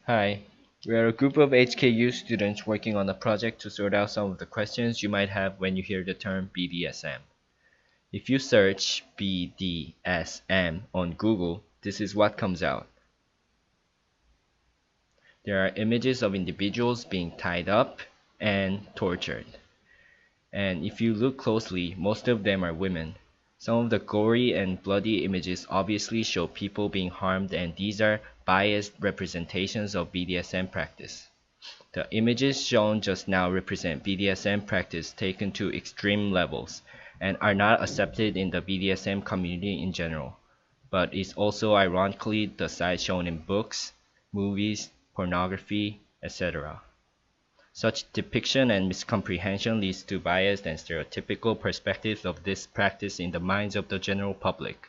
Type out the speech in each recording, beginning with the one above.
Hi, we are a group of HKU students working on a project to sort out some of the questions you might have when you hear the term BDSM. If you search BDSM on Google, this is what comes out. There are images of individuals being tied up and tortured. And if you look closely, most of them are women. Some of the gory and bloody images obviously show people being harmed, and these are biased representations of BDSM practice. The images shown just now represent BDSM practice taken to extreme levels and are not accepted in the BDSM community in general, but is also ironically the side shown in books, movies, pornography, etc. Such depiction and miscomprehension leads to biased and stereotypical perspectives of this practice in the minds of the general public.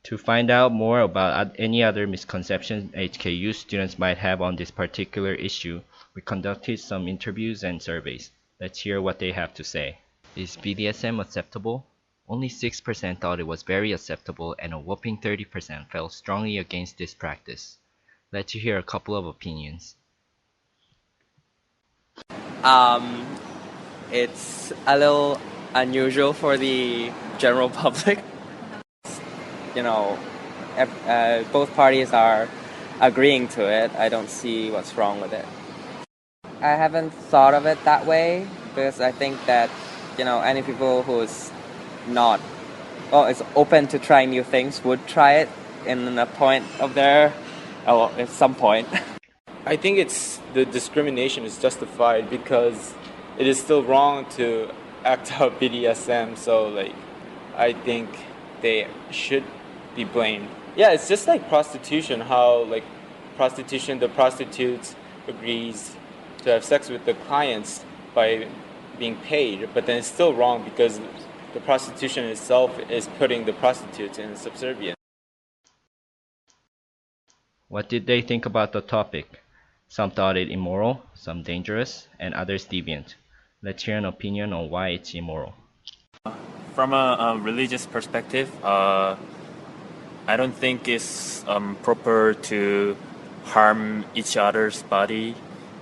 To find out more about any other misconceptions HKU students might have on this particular issue, we conducted some interviews and surveys. Let's hear what they have to say. Is BDSM acceptable? Only 6% thought it was very acceptable, and a whopping 30% felt strongly against this practice. Let's hear a couple of opinions. Um, it's a little unusual for the general public. You know, both parties are agreeing to it. I don't see what's wrong with it. I haven't thought of it that way because I think that, any people who's not, is open to trying new things would try it in a point of their, at some point. I think the discrimination is justified because it is still wrong to act out BDSM. So I think they should be blamed. Yeah, it's just like prostitution. How the prostitutes agrees to have sex with the clients by being paid, but then it's still wrong because the prostitution itself is putting the prostitutes in subservience. What did they think about the topic? Some thought it immoral, some dangerous, and others deviant. Let's hear an opinion on why it's immoral. From a religious perspective, I don't think it's proper to harm each other's body,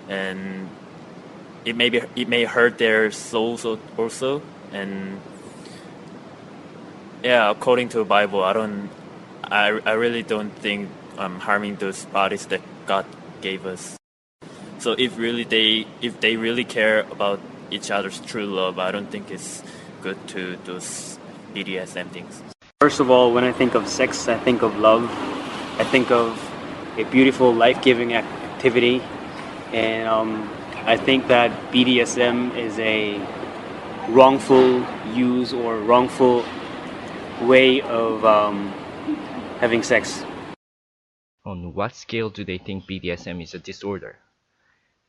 and it may hurt their souls also. And yeah, according to the Bible, I really don't think harming those bodies that God gave us. So if they really care about each other's true love, I don't think it's good to those BDSM things. First of all, when I think of sex, I think of love. I think of a beautiful, life-giving activity, and I think that BDSM is a wrongful use or wrongful way of having sex. On what scale do they think BDSM is a disorder?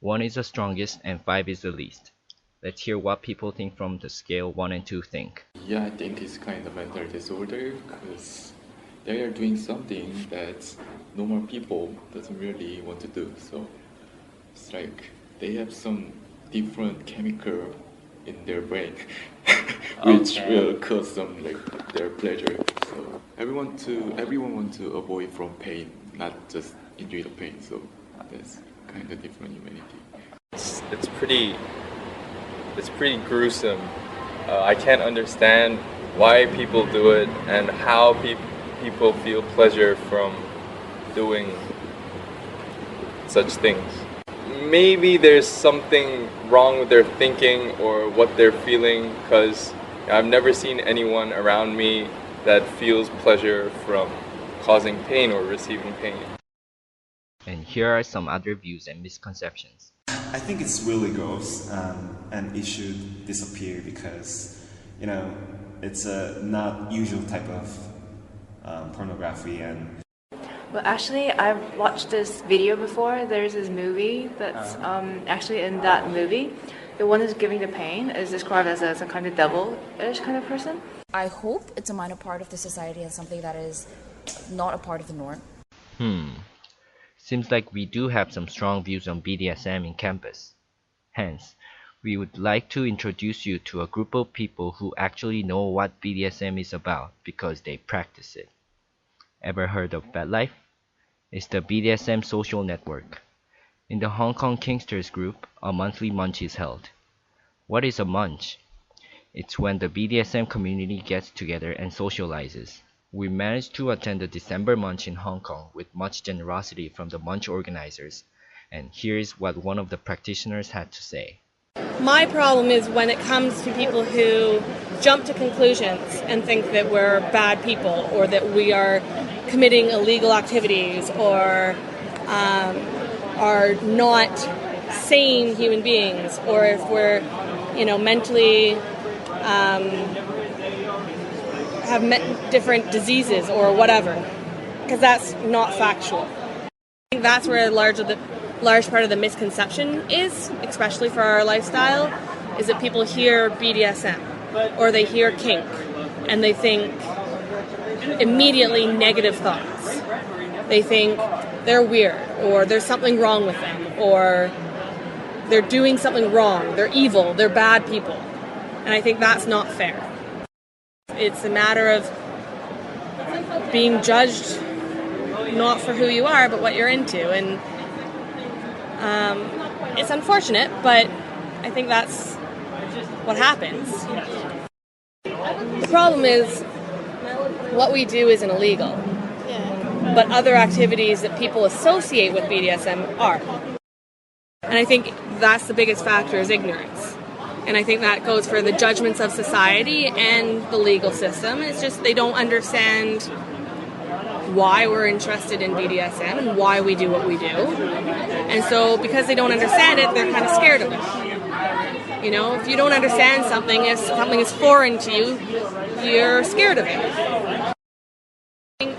1 is the strongest and 5 is the least. Let's hear what people think from the scale 1 and 2 think. Yeah, I think it's kind of mental disorder because they are doing something that normal people doesn't really want to do. So it's like they have some different chemical in their brain, which will cause some their pleasure. So everyone want to avoid from pain, not just enjoy the pain. So that's kind of different humanity. It's pretty gruesome. I can't understand why people do it and how people feel pleasure from doing such things. Maybe there's something wrong with their thinking or what they're feeling, because I've never seen anyone around me that feels pleasure from causing pain or receiving pain. And here are some other views and misconceptions. I think it's really gross, and it should disappear because, it's a not usual type of pornography. And well, actually, I've watched this video before. There's this movie that's actually in that movie. The one who's giving the pain is described as a kind of devil-ish kind of person. I hope it's a minor part of the society and something that is not a part of the norm. Seems like we do have some strong views on BDSM in campus. Hence, we would like to introduce you to a group of people who actually know what BDSM is about because they practice it. Ever heard of FetLife? is the BDSM social network. In the Hong Kong Kingsters group, a monthly munch is held. What is a munch? It's when the BDSM community gets together and socializes. We managed to attend the December munch in Hong Kong with much generosity from the munch organizers, and here's what one of the practitioners had to say. My problem is when it comes to people who jump to conclusions and think that we're bad people or that we are committing illegal activities or are not sane human beings, or if we're, mentally have different diseases or whatever, because that's not factual. I think that's where a large part of the misconception is, especially for our lifestyle, is that people hear BDSM or they hear kink and they think immediately negative thoughts. They think they're weird, or there's something wrong with them, or they're doing something wrong, they're evil, they're bad people. And I think that's not fair. It's a matter of being judged not for who you are, but what you're into. And it's unfortunate, but I think that's what happens. The problem is what we do isn't illegal, but other activities that people associate with BDSM are. And I think that's the biggest factor, is ignorance. And I think that goes for the judgments of society and the legal system. It's just they don't understand why we're interested in BDSM and why we do what we do. And so because they don't understand it, they're kind of scared of it. If you don't understand something, if something is foreign to you, you're scared of it.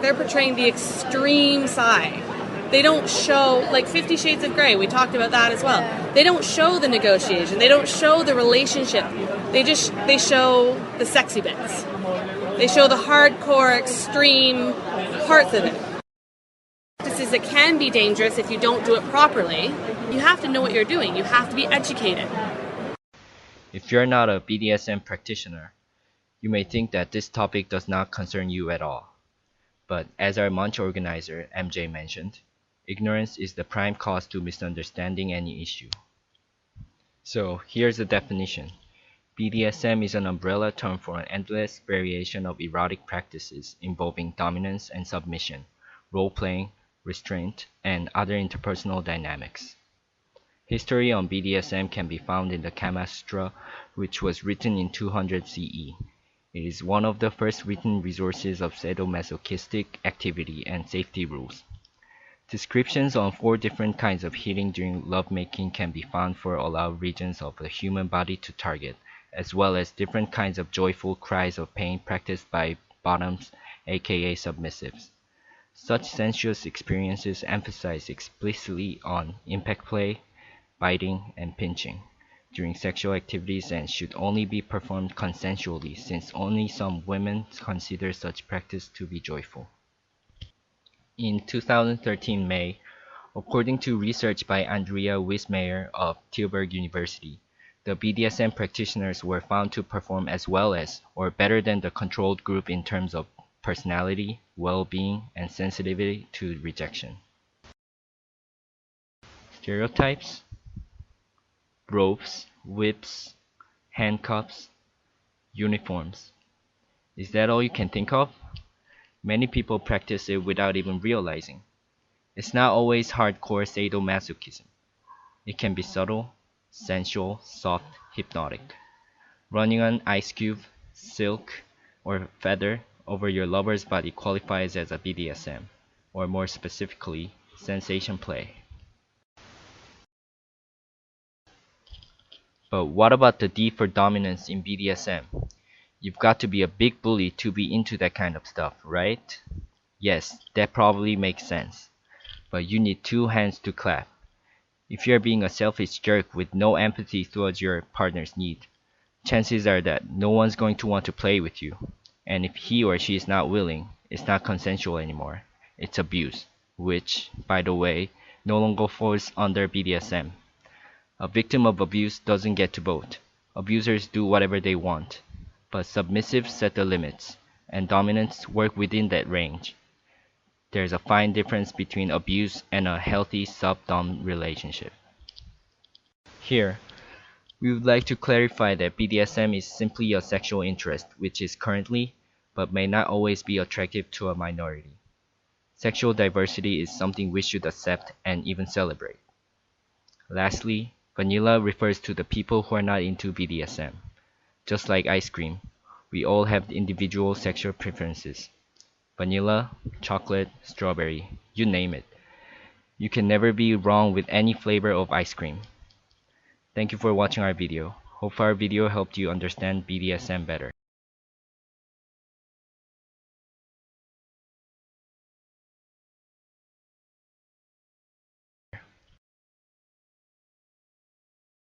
They're portraying the extreme side. They don't show, like 50 Shades of Grey, we talked about that as well. They don't show the negotiation. They don't show the relationship. They show the sexy bits. They show the hardcore, extreme parts of it. Practices that can be dangerous if you don't do it properly. You have to know what you're doing. You have to be educated. If you're not a BDSM practitioner, you may think that this topic does not concern you at all. But as our munch organizer, MJ, mentioned, ignorance is the prime cause to misunderstanding any issue. So here's the definition. BDSM is an umbrella term for an endless variation of erotic practices involving dominance and submission, role-playing, restraint, and other interpersonal dynamics. History on BDSM can be found in the Kama Sutra, which was written in 200 CE. It is one of the first written resources of sadomasochistic activity and safety rules. Descriptions on 4 different kinds of healing during lovemaking can be found for all regions of the human body to target, as well as different kinds of joyful cries of pain practiced by bottoms, aka submissives. Such sensuous experiences emphasize explicitly on impact play, biting, and pinching during sexual activities and should only be performed consensually, since only some women consider such practice to be joyful. In 2013 May, according to research by Andrea Wismayer of Tilburg University, the BDSM practitioners were found to perform as well as or better than the controlled group in terms of personality, well-being, and sensitivity to rejection. Stereotypes: ropes, whips, handcuffs, uniforms. Is that all you can think of? Many people practice it without even realizing. It's not always hardcore sadomasochism. It can be subtle, sensual, soft, hypnotic. Running an ice cube, silk, or feather over your lover's body qualifies as a BDSM, or more specifically, sensation play. But what about the D for dominance in BDSM? You've got to be a big bully to be into that kind of stuff, right? Yes, that probably makes sense. But you need 2 hands to clap. If you're being a selfish jerk with no empathy towards your partner's need, chances are that no one's going to want to play with you. And if he or she is not willing, it's not consensual anymore. It's abuse, which, by the way, no longer falls under BDSM. A victim of abuse doesn't get to vote. Abusers do whatever they want. But submissives set the limits, and dominants work within that range. There's a fine difference between abuse and a healthy sub-dom relationship. Here, we would like to clarify that BDSM is simply a sexual interest which is currently, but may not always be attractive to a minority. Sexual diversity is something we should accept and even celebrate. Lastly, vanilla refers to the people who are not into BDSM. Just like ice cream, we all have individual sexual preferences. Vanilla, chocolate, strawberry, you name it. You can never be wrong with any flavor of ice cream. Thank you for watching our video. Hope our video helped you understand BDSM better.